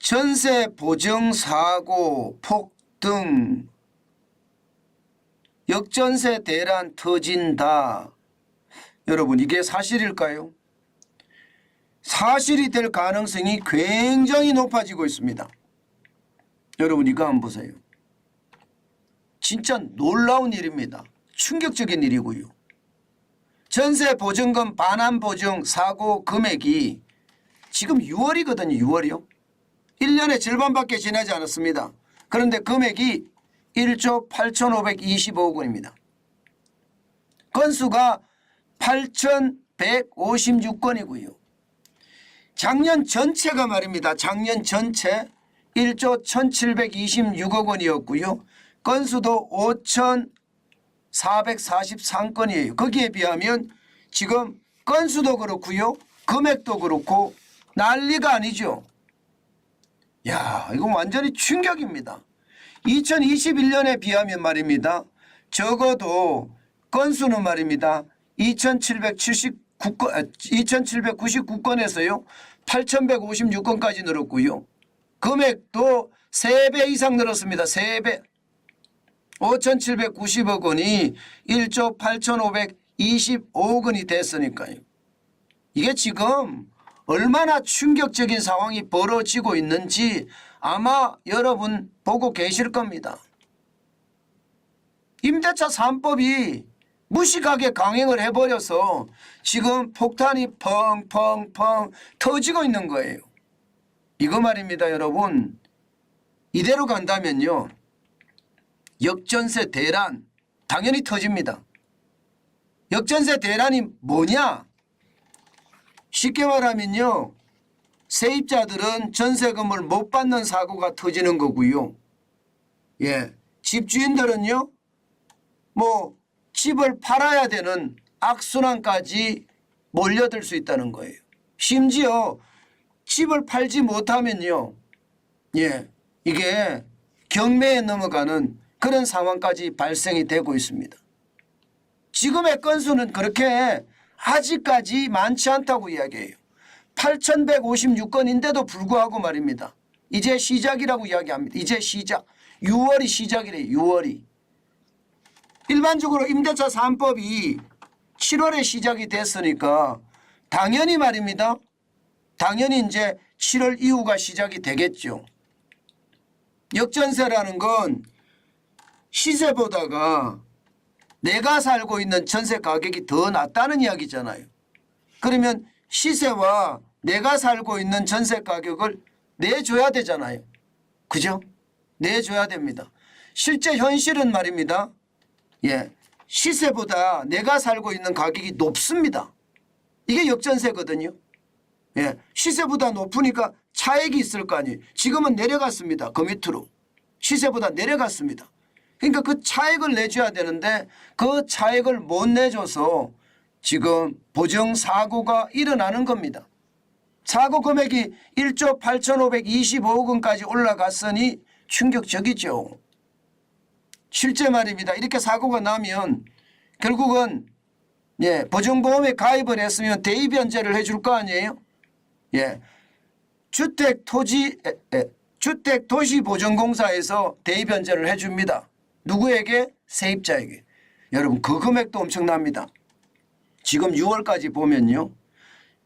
전세 보정 사고 폭등, 역전세 대란 터진다. 여러분, 이게 사실일까요? 사실이 될 가능성이 굉장히 높아지고 있습니다. 여러분, 이거 한번 보세요. 진짜 놀라운 일입니다. 충격적인 일이고요. 전세 보증금 반환 보증 사고 금액이 지금 6월이거든요. 6월이요. 1년의 절반밖에 지나지 않았습니다. 그런데 금액이 1조 8,525억 원입니다. 건수가 8,156건이고요. 작년 전체가 말입니다. 작년 전체 1조 1,726억 원이었고요. 건수도 5,443건이에요. 거기에 비하면 지금 건수도 그렇고요. 금액도 그렇고 난리가 아니죠. 야, 이거 완전히 충격입니다. 2021년에 비하면 말입니다. 적어도 건수는 말입니다. 2,799건에서요. 8,156건까지 늘었고요. 금액도 3배 이상 늘었습니다. 3배. 5,790억 원이 1조 8,525억 원이 됐으니까요. 이게 지금 얼마나 충격적인 상황이 벌어지고 있는지 아마 여러분 보고 계실 겁니다. 임대차 3법이 무식하게 강행을 해버려서 지금 폭탄이 펑펑펑 터지고 있는 거예요. 이거 말입니다, 여러분. 이대로 간다면요. 역전세 대란 당연히 터집니다. 역전세 대란이 뭐냐? 쉽게 말하면요. 세입자들은 전세금을 못 받는 사고가 터지는 거고요. 예, 집주인들은요. 뭐 집을 팔아야 되는 악순환까지 몰려들 수 있다는 거예요. 심지어 집을 팔지 못하면요. 예, 이게 경매에 넘어가는 그런 상황까지 발생이 되고 있습니다. 지금의 건수는 그렇게 아직까지 많지 않다고 이야기해요. 8,156건인데도 불구하고 말입니다. 이제 시작이라고 이야기합니다. 이제 시작. 6월이 시작이래요. 6월이. 일반적으로 임대차 3법이 7월에 시작이 됐으니까 당연히 말입니다. 당연히 이제 7월 이후가 시작이 되겠죠. 역전세라는 건 시세보다가 내가 살고 있는 전세 가격이 더 낮다는 이야기잖아요. 그러면 시세와 내가 살고 있는 전세 가격을 내줘야 되잖아요. 그죠? 내줘야 됩니다. 실제 현실은 말입니다. 예, 시세보다 내가 살고 있는 가격이 높습니다. 이게 역전세거든요. 예, 시세보다 높으니까 차액이 있을 거 아니에요. 지금은 내려갔습니다. 그 밑으로. 시세보다 내려갔습니다. 그러니까 그 차액을 내줘야 되는데 그 차액을 못 내줘서 지금 보정사고가 일어나는 겁니다. 사고 금액이 1조 8,525억 원까지 올라갔으니 충격적이죠. 실제 말입니다. 이렇게 사고가 나면 결국은 예, 보증보험에 가입을 했으면 대입연체를 해줄 거 아니에요. 예, 주택도시보증공사에서 대입연체를 해줍니다. 누구에게? 세입자에게. 여러분 그 금액도 엄청납니다. 지금 6월까지 보면요.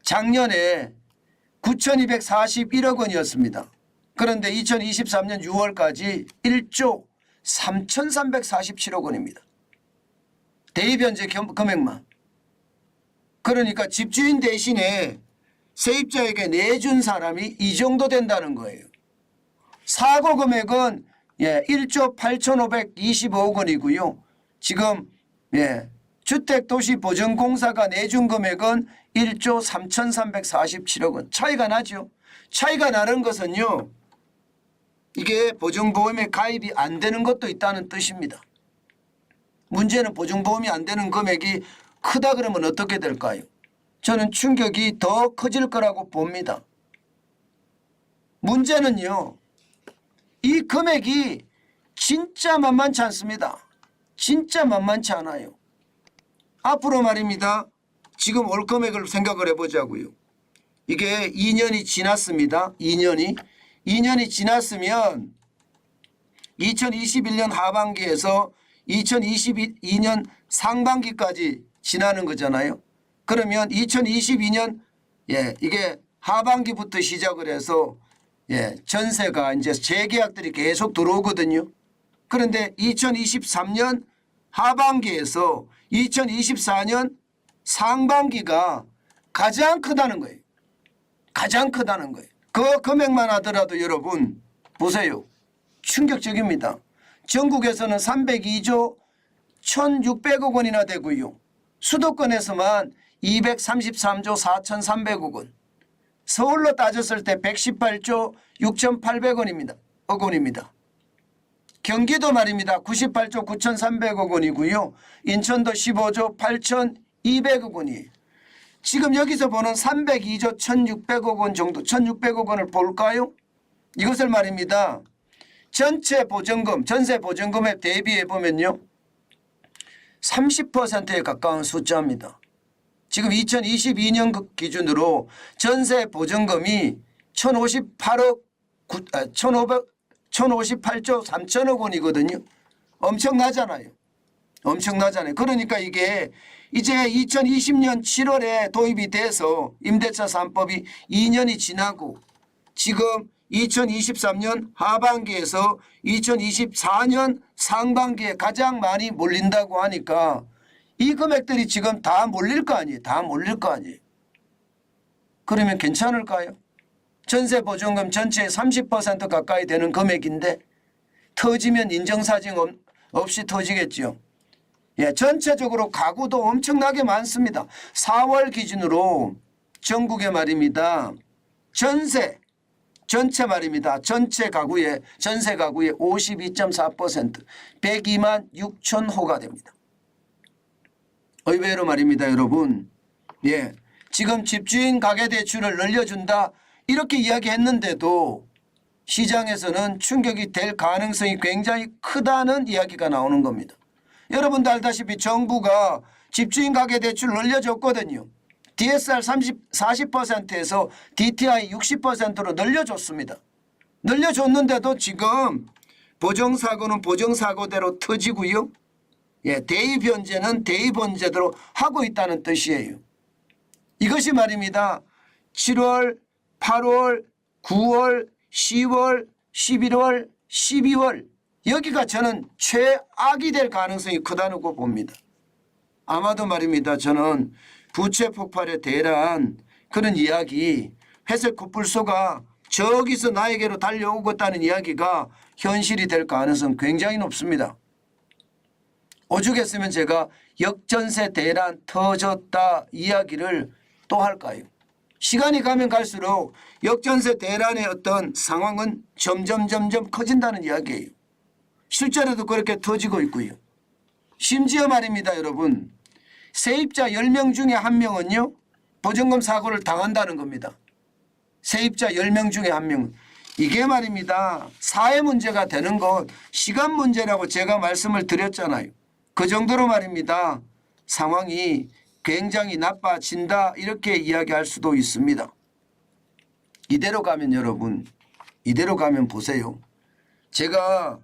작년에 9,241억 원이었습니다. 그런데 2023년 6월까지 1조 3,347억 원입니다. 대입연체 금액만. 그러니까 집주인 대신에 세입자에게 내준 사람이 이 정도 된다는 거예요. 사고 금액은 1조 8,525억 원이고요. 지금 주택도시보증공사가 내준 금액은 1조 3,347억 원. 차이가 나죠. 차이가 나는 것은요. 이게 보증보험에 가입이 안 되는 것도 있다는 뜻입니다. 문제는 보증보험이 안 되는 금액이 크다 그러면 어떻게 될까요? 저는 충격이 더 커질 거라고 봅니다. 문제는요. 이 금액이 진짜 만만치 않습니다. 진짜 만만치 않아요. 앞으로 말입니다. 지금 올 금액을 생각을 해보자고요. 이게 2년이 지났습니다. 2년이. 2년이 지났으면 2021년 하반기에서 2022년 상반기까지 지나는 거잖아요. 그러면 2022년 이게 하반기부터 시작을 해서 전세가 이제 재계약들이 계속 들어오거든요. 그런데 2023년 하반기에서 2024년 상반기가 가장 크다는 거예요. 가장 크다는 거예요. 그 금액만 하더라도 여러분 보세요. 충격적입니다. 전국에서는 302조 1,600억 원이나 되고요. 수도권에서만 233조 4,300억 원. 서울로 따졌을 때 118조 6,800원입니다. 억 원입니다. 경기도 말입니다. 98조 9,300억 원이고요. 인천도 15조 8,200억 원이에요. 지금 여기서 보는 302조 1,600억 원 정도, 1,600억 원을 볼까요? 이것을 말입니다. 전체 보증금, 전세 보증금에 대비해 보면요. 30%에 가까운 숫자입니다. 지금 2022년 기준으로 전세 보증금이 1,058조 3천억 원이거든요. 엄청나잖아요. 엄청나잖아요. 그러니까 이게 이제 2020년 7월에 도입이 돼서 임대차 3법이 2년이 지나고 지금 2023년 하반기에서 2024년 상반기에 가장 많이 몰린다고 하니까 이 금액들이 지금 다 몰릴 거 아니에요. 다 몰릴 거 아니에요. 그러면 괜찮을까요? 전세 보증금 전체의 30% 가까이 되는 금액인데 터지면 인정사정 없이 터지겠죠. 전체적으로 가구도 엄청나게 많습니다. 4월 기준으로 전국에 말입니다. 전체 말입니다. 전체 가구의 전세 가구의 52.4% 102만 6천 호가 됩니다. 의외로 말입니다, 여러분. 지금 집주인 가계대출을 늘려준다 이렇게 이야기했는데도 시장에서는 충격이 될 가능성이 굉장히 크다는 이야기가 나오는 겁니다. 여러분도 알다시피 정부가 집주인 가계대출을 늘려줬거든요. DSR 40%에서 DTI 60%로 늘려줬습니다. 늘려줬는데도 지금 보정사고는 보정사고대로 터지고요. 대입변제는 대입변제대로 하고 있다는 뜻이에요. 이것이 말입니다. 7월, 8월, 9월, 10월, 11월, 12월 여기가 저는 최악이 될 가능성이 크다고 봅니다. 아마도 말입니다. 저는 부채 폭발에 대한 그런 이야기, 회색 코뿔소가 저기서 나에게로 달려오겠다는 이야기가 현실이 될 가능성 굉장히 높습니다. 오죽했으면 제가 역전세 대란 터졌다 이야기를 또 할까요? 시간이 가면 갈수록 역전세 대란의 어떤 상황은 점점 커진다는 이야기예요. 실제로도 그렇게 터지고 있고요. 심지어 말입니다, 여러분. 세입자 10명 중에 1명은요. 보증금 사고를 당한다는 겁니다. 세입자 10명 중에 1명은. 이게 말입니다. 사회 문제가 되는 것 시간 문제라고 제가 말씀을 드렸잖아요. 그 정도로 말입니다. 상황이 굉장히 나빠진다 이렇게 이야기할 수도 있습니다. 이대로 가면 여러분, 이대로 가면 보세요. 제가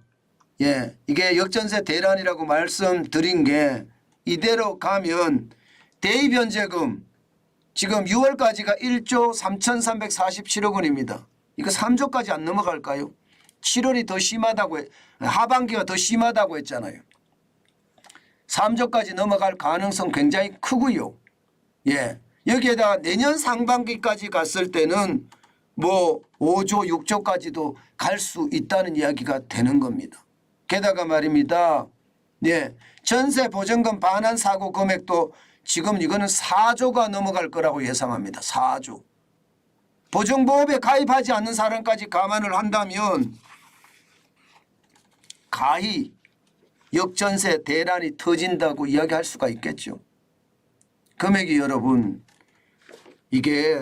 이게 역전세 대란이라고 말씀드린 게 이대로 가면 대입변제금 지금 6월까지가 1조 3,347억 원입니다. 이거 3조까지 안 넘어갈까요? 7월이 더 심하다고 하반기가 더 심하다고 했잖아요. 3조까지 넘어갈 가능성 굉장히 크고요. 여기에다가 내년 상반기까지 갔을 때는 뭐 5조 6조까지도 갈 수 있다는 이야기가 되는 겁니다. 게다가 말입니다. 전세 보증금 반환 사고 금액도 지금 이거는 4조가 넘어갈 거라고 예상합니다. 4조. 보증보험에 가입하지 않는 사람까지 감안을 한다면 가히 역전세 대란이 터진다고 이야기할 수가 있겠죠. 금액이 여러분 이게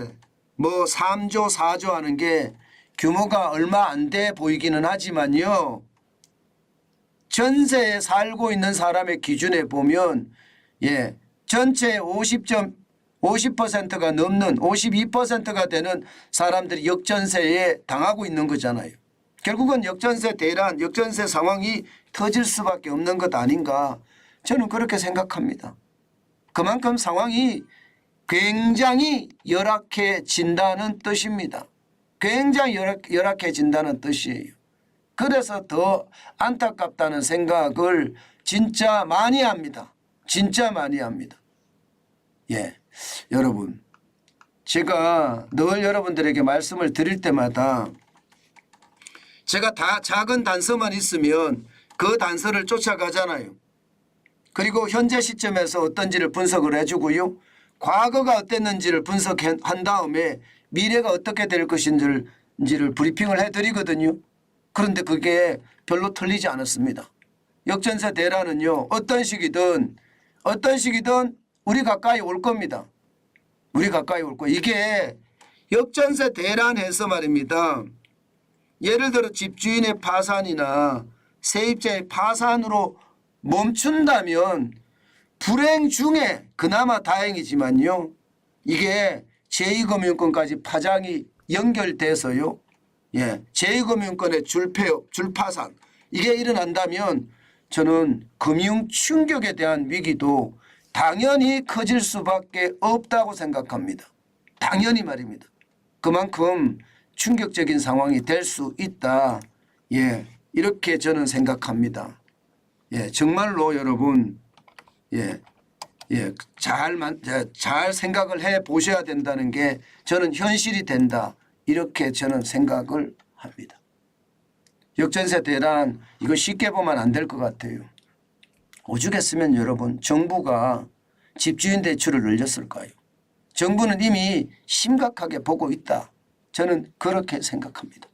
뭐 3조 4조 하는 게 규모가 얼마 안 돼 보이기는 하지만요. 전세에 살고 있는 사람의 기준에 보면 전체 50%가 넘는 52%가 되는 사람들이 역전세에 당하고 있는 거잖아요. 결국은 역전세 대란, 역전세 상황이 터질 수밖에 없는 것 아닌가, 저는 그렇게 생각합니다. 그만큼 상황이 굉장히 열악해진다는 뜻입니다. 굉장히 열악해진다는 뜻이에요. 그래서 더 안타깝다는 생각을 진짜 많이 합니다. 진짜 많이 합니다. 예, 여러분, 제가 늘 여러분들에게 말씀을 드릴 때마다 제가 다 작은 단서만 있으면 그 단서를 쫓아가잖아요. 그리고 현재 시점에서 어떤지를 분석을 해주고요. 과거가 어땠는지를 분석한 다음에 미래가 어떻게 될 것인지를 브리핑을 해드리거든요. 그런데 그게 별로 틀리지 않았습니다. 역전세 대란은요, 어떤 시기든 우리 가까이 올 겁니다. 우리 가까이 올 거예요. 이게 역전세 대란해서 말입니다. 예를 들어 집주인의 파산이나 세입자의 파산으로 멈춘다면 불행 중에 그나마 다행이지만요, 이게 제2금융권까지 파장이 연결돼서요, 예, 제2금융권의 줄폐업, 줄파산 이게 일어난다면 저는 금융 충격에 대한 위기도 당연히 커질 수밖에 없다고 생각합니다. 당연히 말입니다. 그만큼 충격적인 상황이 될 수 있다. 예, 이렇게 저는 생각합니다. 예, 정말로 여러분, 잘 생각을 해 보셔야 된다는 게 저는 현실이 된다. 이렇게 저는 생각을 합니다. 역전세 대란 이거 쉽게 보면 안 될 것 같아요. 오죽했으면 여러분 정부가 집주인 대출을 늘렸을까요? 정부는 이미 심각하게 보고 있다. 저는 그렇게 생각합니다.